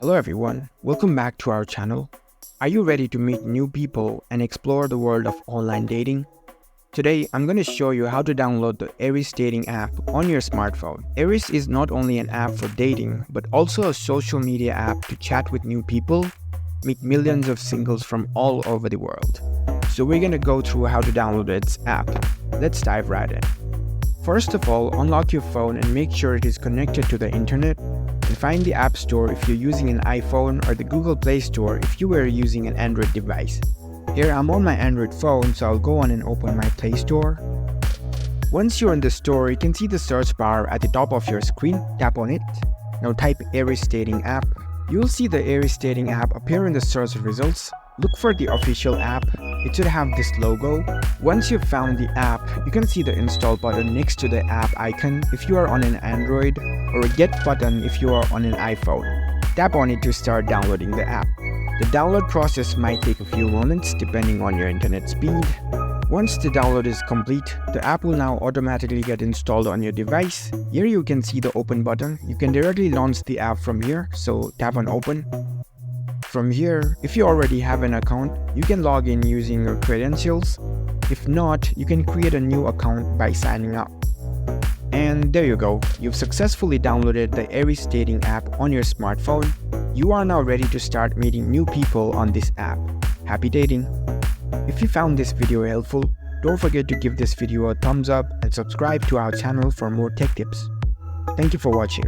Hello everyone, welcome back to our channel. Are you ready to meet new people and explore the world of online dating? Today, I'm going to show you how to download the Eris dating app on your smartphone. Eris is not only an app for dating, but also a social media app to chat with new people, meet millions of singles from all over the world. So we're going to go through how to download its app. Let's dive right in. First of all, unlock your phone and make sure it is connected to the internet. And find the App Store if you're using an iPhone or the Google Play Store if you were using an Android device. Here I'm on my Android phone, so I'll go on and open my Play Store. Once you're in the store, you can see the search bar at the top of your screen. Tap on it. Now type Eris dating app. You'll see the Eris dating app appear in the search results. Look for the official app. It should have this logo. Once you've found the app, you can see the install button next to the app icon if you are on an Android, or a get button if you are on an iPhone. Tap on it to start downloading the app. The download process might take a few moments depending on your internet speed. Once the download is complete, the app will now automatically get installed on your device. Here you can see the open button. You can directly launch the app from here, so tap on open. From here, if you already have an account, you can log in using your credentials. If not, you can create a new account by signing up. And there you go, you've successfully downloaded the Eris dating app on your smartphone. You are now ready to start meeting new people on this app. Happy dating! If you found this video helpful, don't forget to give this video a thumbs up and subscribe to our channel for more tech tips. Thank you for watching.